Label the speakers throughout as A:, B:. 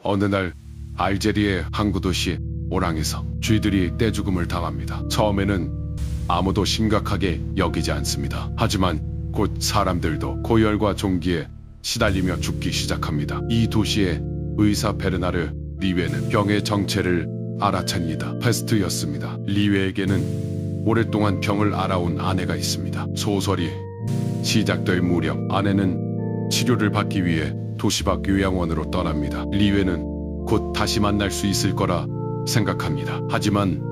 A: 어느 날 알제리의 항구 도시 오랑에서 쥐들이 떼죽음을 당합니다. 처음에는 아무도 심각하게 여기지 않습니다. 하지만 곧 사람들도 고열과 종기에 시달리며 죽기 시작합니다. 이 도시의 의사 베르나르 리웨는 병의 정체를 알아챕니다. 페스트였습니다. 리웨에게는 오랫동안 병을 알아온 아내가 있습니다. 소설이 시작될 무렵 아내는 치료를 받기 위해 도시 밖 요양원으로 떠납니다. 리웨는 곧 다시 만날 수 있을 거라 생각합니다. 하지만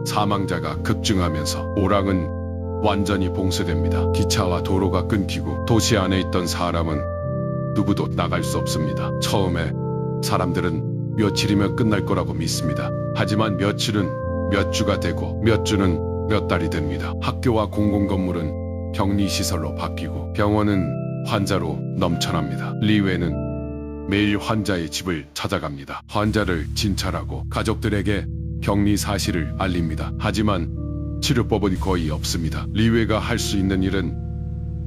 A: 사망자가 급증하면서 오랑은 완전히 봉쇄됩니다. 기차와 도로가 끊기고 도시 안에 있던 사람은 누구도 나갈 수 없습니다. 처음에 사람들은 며칠이면 끝날 거라고 믿습니다. 하지만 며칠은 몇 주가 되고 몇 주는 몇 달이 됩니다. 학교와 공공건물은 격리시설로 바뀌고 병원은 환자로 넘쳐납니다. 리웨는 매일 환자의 집을 찾아갑니다. 환자를 진찰하고 가족들에게 격리 사실을 알립니다. 하지만 치료법은 거의 없습니다. 리웨가 할 수 있는 일은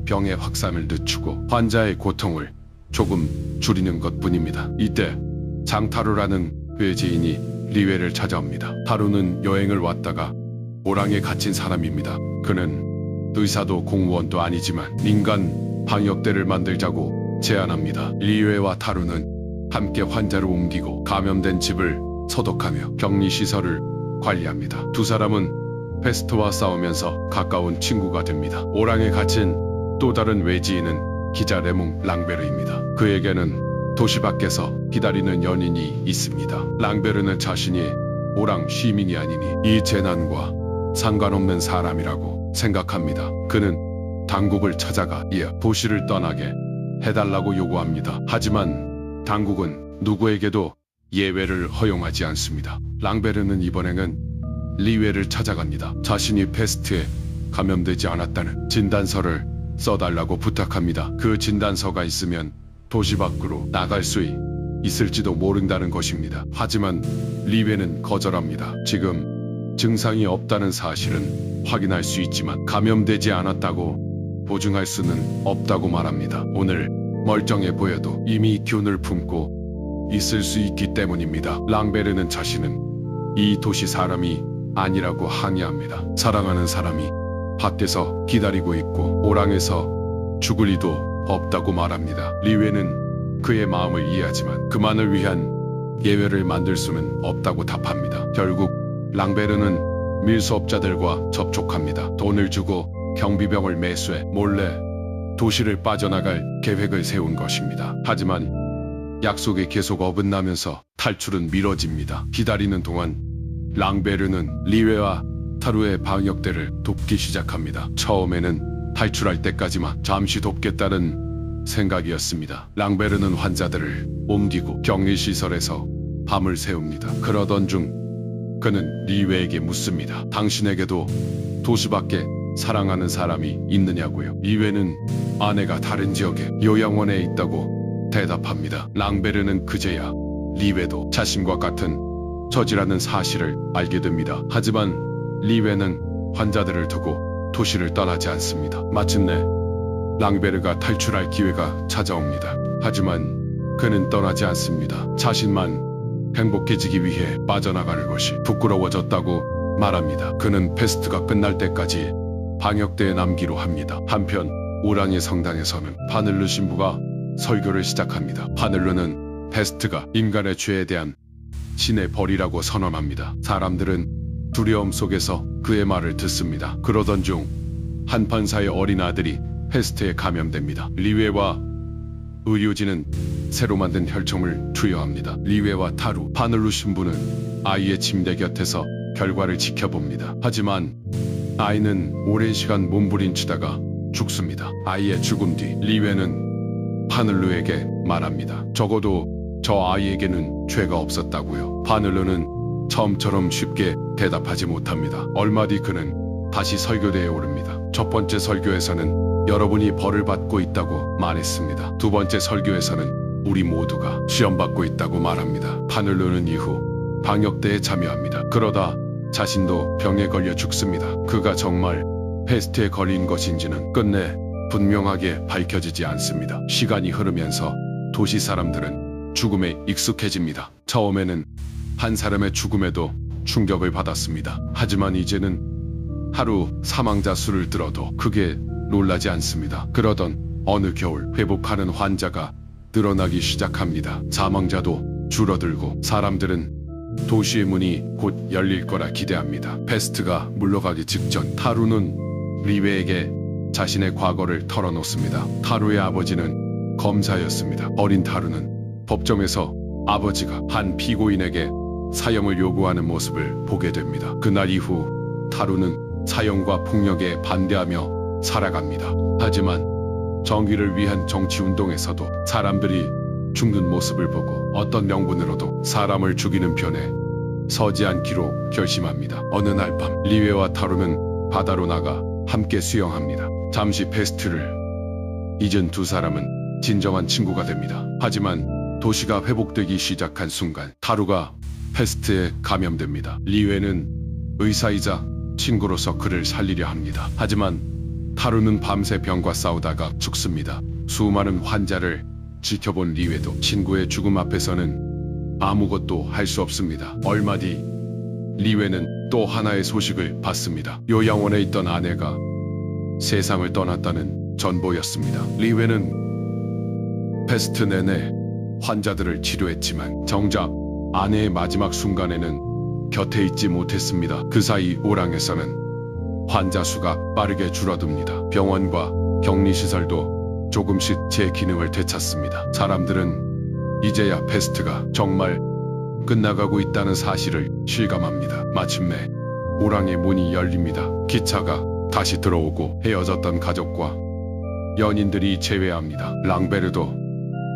A: 병의 확산을 늦추고 환자의 고통을 조금 줄이는 것뿐입니다. 이때 장타루라는 외지인이 리웨를 찾아옵니다. 타루는 여행을 왔다가 오랑에 갇힌 사람입니다. 그는 의사도 공무원도 아니지만 민간 방역대를 만들자고 제안합니다. 리웨와 타루는 함께 환자를 옮기고 감염된 집을 소독하며 격리시설을 관리합니다. 두 사람은 페스트와 싸우면서 가까운 친구가 됩니다. 오랑에 갇힌 또 다른 외지인은 기자 레몽 랑베르입니다. 그에게는 도시 밖에서 기다리는 연인이 있습니다. 랑베르는 자신이 오랑 시민이 아니니 이 재난과 상관없는 사람이라고 생각합니다. 그는 당국을 찾아가 도시를 떠나게 해달라고 요구합니다. 하지만 당국은 누구에게도 예외를 허용하지 않습니다. 랑베르는 이번에는 리웨를 찾아갑니다. 자신이 페스트에 감염되지 않았다는 진단서를 써달라고 부탁합니다. 그 진단서가 있으면 도시 밖으로 나갈 수 있을지도 모른다는 것입니다. 하지만 리웨는 거절합니다. 지금 증상이 없다는 사실은 확인할 수 있지만 감염되지 않았다고 보증할 수는 없다고 말합니다. 오늘 멀쩡해 보여도 이미 균을 품고 있을 수 있기 때문입니다. 랑베르는 자신은 이 도시 사람이 아니라고 항의합니다. 사랑하는 사람이 밖에서 기다리고 있고 오랑에서 죽을 리도 없다고 말합니다. 리웨는 그의 마음을 이해하지만 그만을 위한 예외를 만들 수는 없다고 답합니다. 결국 랑베르는 밀수업자들과 접촉합니다. 돈을 주고 경비병을 매수해 몰래 도시를 빠져나갈 계획을 세운 것입니다. 하지만 약속이 계속 어긋나면서 탈출은 미뤄집니다. 기다리는 동안 랑베르는 리웨와 타루의 방역대를 돕기 시작합니다. 처음에는 탈출할 때까지만 잠시 돕겠다는 생각이었습니다. 랑베르는 환자들을 옮기고 격리시설에서 밤을 새웁니다. 그러던 중 그는 리웨에게 묻습니다. 당신에게도 도시 밖에 사랑하는 사람이 있느냐고요. 리웨는 아내가 다른 지역의 요양원에 있다고 대답합니다. 랑베르는 그제야 리웨도 자신과 같은 처지라는 사실을 알게 됩니다. 하지만 리웨는 환자들을 두고 도시를 떠나지 않습니다. 마침내 랑베르가 탈출할 기회가 찾아옵니다. 하지만 그는 떠나지 않습니다. 자신만 행복해지기 위해 빠져나가는 것이 부끄러워졌다고 말합니다. 그는 페스트가 끝날 때까지 방역대에 남기로 합니다. 한편 오랑의 성당에서는 파늘르 신부가 설교를 시작합니다. 파늘르는 페스트가 인간의 죄에 대한 신의 벌이라고 선언합니다. 사람들은 두려움 속에서 그의 말을 듣습니다. 그러던 중 한 판사의 어린 아들이 페스트에 감염됩니다. 리웨와 의료진은 새로 만든 혈청을 투여합니다. 리웨와 타루, 파늘루 신부는 아이의 침대 곁에서 결과를 지켜봅니다. 하지만 아이는 오랜 시간 몸부림치다가 죽습니다. 아이의 죽음 뒤 리웨는 파늘루에게 말합니다. 적어도 저 아이에게는 죄가 없었다고요. 파늘루는 처음처럼 쉽게 대답하지 못합니다. 얼마 뒤 그는 다시 설교대에 오릅니다. 첫 번째 설교에서는 여러분이 벌을 받고 있다고 말했습니다. 두 번째 설교에서는 우리 모두가 시험받고 있다고 말합니다. 파늘루는 이후 방역대에 참여합니다. 그러다 자신도 병에 걸려 죽습니다. 그가 정말 페스트에 걸린 것인지는 끝내 분명하게 밝혀지지 않습니다. 시간이 흐르면서 도시 사람들은 죽음에 익숙해집니다. 처음에는 한 사람의 죽음에도 충격을 받았습니다. 하지만 이제는 하루 사망자 수를 들어도 크게 놀라지 않습니다. 그러던 어느 겨울 회복하는 환자가 늘어나기 시작합니다. 사망자도 줄어들고 사람들은 도시의 문이 곧 열릴 거라 기대합니다. 페스트가 물러가기 직전 타루는 리웨에게 자신의 과거를 털어놓습니다. 타루의 아버지는 검사였습니다. 어린 타루는 법정에서 아버지가 한 피고인에게 사형을 요구하는 모습을 보게 됩니다. 그날 이후 타루는 사형과 폭력에 반대하며 살아갑니다. 하지만 정의를 위한 정치운동에서도 사람들이 죽는 모습을 보고 어떤 명분으로도 사람을 죽이는 편에 서지 않기로 결심합니다. 어느 날 밤 리웨와 타루는 바다로 나가 함께 수영합니다. 잠시 페스트를 잊은 두 사람은 진정한 친구가 됩니다. 하지만 도시가 회복되기 시작한 순간 타루가 페스트에 감염됩니다. 리웨는 의사이자 친구로서 그를 살리려 합니다. 하지만 타루는 밤새 병과 싸우다가 죽습니다. 수많은 환자를 지켜본 리웨도 친구의 죽음 앞에서는 아무것도 할 수 없습니다. 얼마 뒤 리웨는 또 하나의 소식을 받습니다. 요양원에 있던 아내가 세상을 떠났다는 전보였습니다. 리웨는 페스트 내내 환자들을 치료했지만 정작 아내의 마지막 순간에는 곁에 있지 못했습니다. 그 사이 오랑에서는 환자 수가 빠르게 줄어듭니다. 병원과 격리시설도 조금씩 제 기능을 되찾습니다. 사람들은 이제야 페스트가 정말 끝나가고 있다는 사실을 실감합니다. 마침내 오랑의 문이 열립니다. 기차가 다시 들어오고 헤어졌던 가족과 연인들이 재회합니다. 랑베르도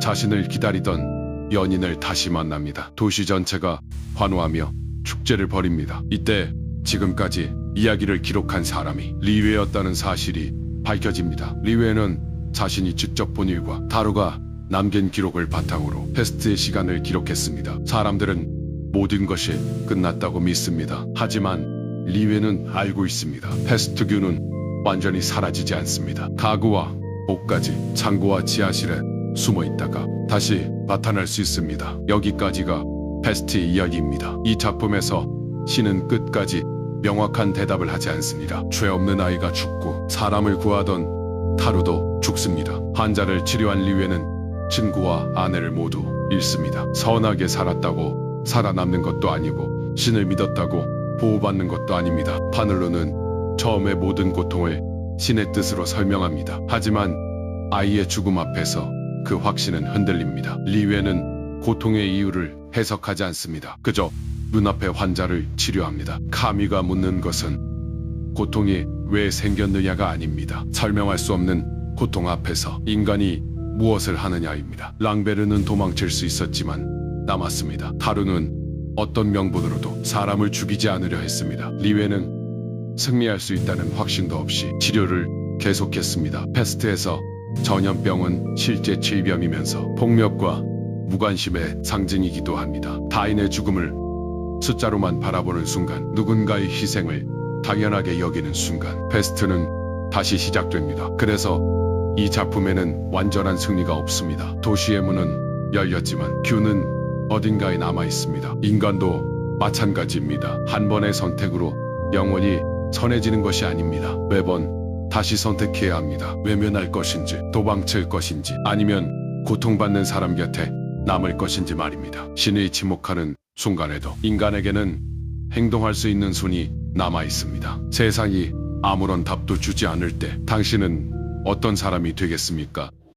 A: 자신을 기다리던 연인을 다시 만납니다. 도시 전체가 환호하며 축제를 벌입니다. 이때 지금까지 이야기를 기록한 사람이 리웨였다는 사실이 밝혀집니다. 리웨는 자신이 직접 본 일과 타루가 남긴 기록을 바탕으로 페스트의 시간을 기록했습니다. 사람들은 모든 것이 끝났다고 믿습니다. 하지만 리웨는 알고 있습니다. 페스트균은 완전히 사라지지 않습니다. 가구와 옷까지 창고와 지하실에 숨어 있다가 다시 나타날 수 있습니다. 여기까지가 페스트의 이야기입니다. 이 작품에서 신은 끝까지 명확한 대답을 하지 않습니다. 죄 없는 아이가 죽고 사람을 구하던 타루도 죽습니다. 환자를 치료한 리웨는 친구와 아내를 모두 잃습니다. 선하게 살았다고 살아남는 것도 아니고 신을 믿었다고 보호받는 것도 아닙니다. 파늘로는 처음의 모든 고통을 신의 뜻으로 설명합니다. 하지만 아이의 죽음 앞에서 그 확신은 흔들립니다. 리웨는 고통의 이유를 해석하지 않습니다. 그저 눈앞의 환자를 치료합니다. 카미가 묻는 것은 고통이 왜 생겼느냐가 아닙니다. 설명할 수 없는 고통 앞에서 인간이 무엇을 하느냐입니다. 랑베르는 도망칠 수 있었지만 남았습니다. 타루는 어떤 명분으로도 사람을 죽이지 않으려 했습니다. 리웨는 승리할 수 있다는 확신도 없이 치료를 계속했습니다. 페스트에서 전염병은 실제 질병이면서 폭력과 무관심의 상징이기도 합니다. 타인의 죽음을 숫자로만 바라보는 순간, 누군가의 희생을 당연하게 여기는 순간 페스트는 다시 시작됩니다. 그래서 이 작품에는 완전한 승리가 없습니다. 도시의 문은 열렸지만 균은 어딘가에 남아 있습니다. 인간도 마찬가지입니다. 한 번의 선택으로 영원히 선해지는 것이 아닙니다. 매번 다시 선택해야 합니다. 외면할 것인지, 도망칠 것인지, 아니면 고통받는 사람 곁에 남을 것인지 말입니다. 신이 침묵하는 순간에도 인간에게는 행동할 수 있는 손이 남아 있습니다. 세상이 아무런 답도 주지 않을 때 당신은 어떤 사람이 되겠습니까?